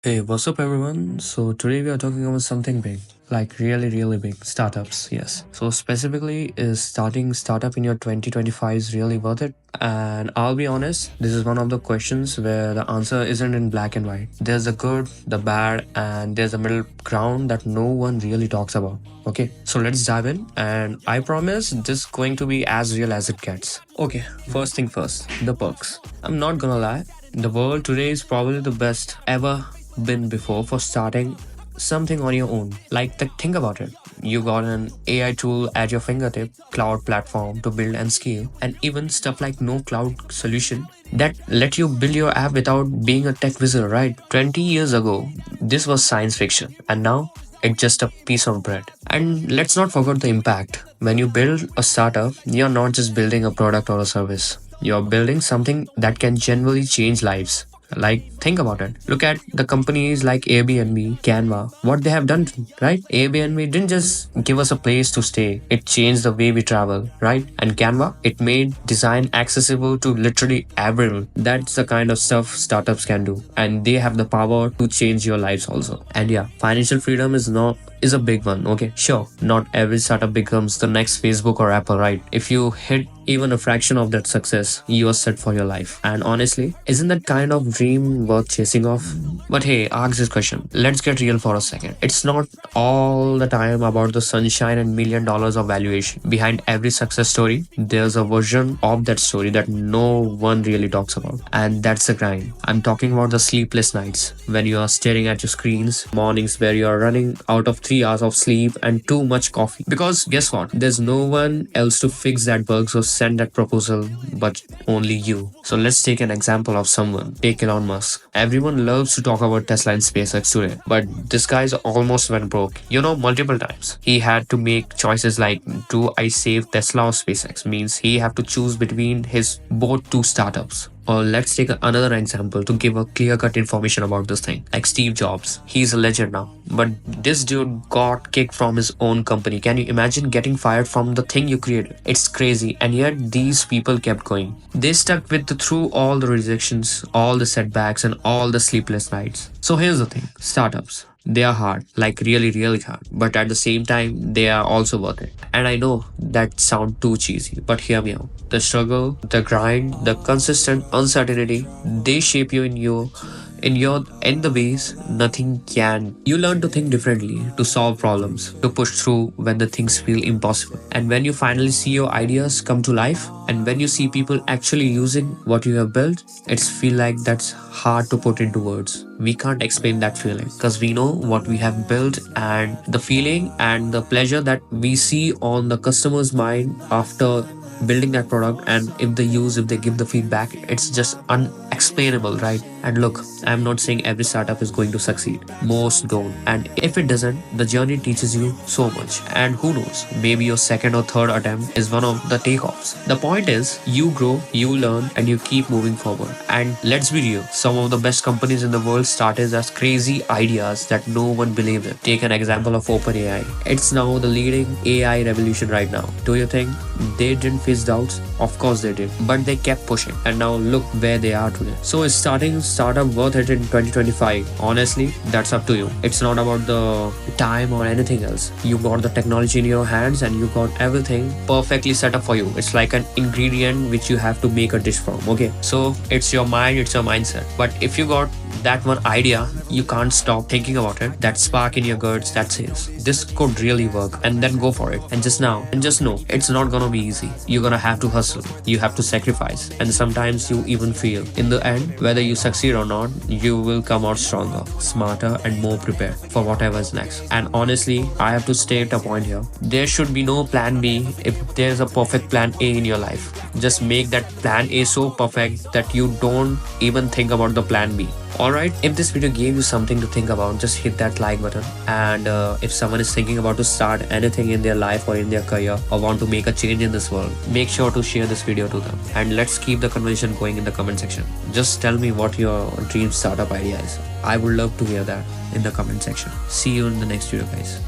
Hey, what's up everyone? So today we are talking about something big, like really big, startups, yes. So specifically, is starting startup in your 2025 is really worth it? And I'll be honest, this is one of the questions where the answer isn't in black and white. There's the good, the bad, and there's a middle ground that no one really talks about. Okay, so let's dive in, and I promise this is going to be as real as it gets. Okay, first thing first, the perks. I'm not gonna lie, the world today is probably the best ever been before for starting something on your own. Think about it. You got an AI tool at your fingertip, cloud platform to build and scale, and even stuff like no cloud solution that let you build your app without being a tech wizard, right? 20 years ago, this was science fiction, and now it's just a piece of bread. And let's not forget the impact. When you build a startup, you're not just building a product or a service. You're building something that can genuinely change lives. Think about it. Look at the companies like Airbnb, Canva, what they have done, right? Airbnb didn't just give us a place to stay, it changed the way we travel, right? And Canva, it made design accessible to literally everyone. That's the kind of stuff startups can do, and they have the power to change your lives also. And yeah, financial freedom is a big one. Okay, sure, not every startup becomes the next Facebook or Apple, right? If you hit even a fraction of that success, you are set for your life. And honestly, isn't that kind of dream worth chasing off? But hey, ask this question. Let's get real for a second. It's not all the time about the sunshine and $1 million of valuation. Behind every success story, there's a version of that story that no one really talks about. And that's the grind. I'm talking about the sleepless nights when you are staring at your screens, mornings where you are running out of 3 hours of sleep and too much coffee. Because guess what? There's no one else to fix that bugs or send that proposal, but only you. So let's take an example of someone. Take Elon Musk. Everyone loves to talk about Tesla and SpaceX today, but this guy's almost went broke. Multiple times. He had to make choices like, do I save Tesla or SpaceX? Means he have to choose between his both two startups. Or let's take another example to give a clear-cut information about this thing. Like Steve Jobs. He's a legend now. But this dude got kicked from his own company. Can you imagine getting fired from the thing you created? It's crazy. And yet these people kept going. They stuck with through all the rejections, all the setbacks, and all the sleepless nights. So here's the thing. Startups. They are hard, like really hard, but at the same time, they are also worth it. And I know that sounds too cheesy, but hear me out. The struggle, the grind, the consistent uncertainty, they shape you in the ways nothing can. You learn to think differently, to solve problems, to push through when the things feel impossible. And when you finally see your ideas come to life, and when you see people actually using what you have built, it's feel like that's hard to put into words. We can't explain that feeling because we know what we have built, and the feeling and the pleasure that we see on the customer's mind after building that product, and if they give the feedback, it's just unexplainable, right? And look, I'm not saying every startup is going to succeed. Most don't, and if it doesn't, the journey teaches you so much. And who knows, maybe your second or third attempt is one of the takeoffs. The point is, you grow, you learn, and you keep moving forward. And let's be real, some of the best companies in the world started as crazy ideas that no one believed in. Take an example of OpenAI. It's now the leading AI revolution right now. Do you think they didn't face doubts? Of course they did, but they kept pushing, and now look where they are today. So is starting startup worth it in 2025? Honestly, that's up to you. It's not about the time or anything else. You got the technology in your hands, and you got everything perfectly set up for you. It's like an ingredient which you have to make a dish from. Okay, so it's your mind, it's your mindset. But if you got that one idea, you can't stop thinking about it. That spark in your guts that says this could really work, and then go for it. And just know it's not gonna be easy. You're gonna have to hustle, you have to sacrifice, and sometimes you even fail. In the end, whether you succeed or not, you will come out stronger, smarter, and more prepared for whatever is next. And honestly, I have to state a point here. There should be no plan B if there's a perfect plan A in your life. Just make that plan A so perfect that you don't even think about the plan B. Alright, if this video gave you something to think about, just hit that like button. And if someone is thinking about to start anything in their life or in their career, or want to make a change in this world, make sure to share this video to them. And let's keep the conversation going in the comment section. Just tell me what your dream startup idea is. I would love to hear that in the comment section. See you in the next video, guys.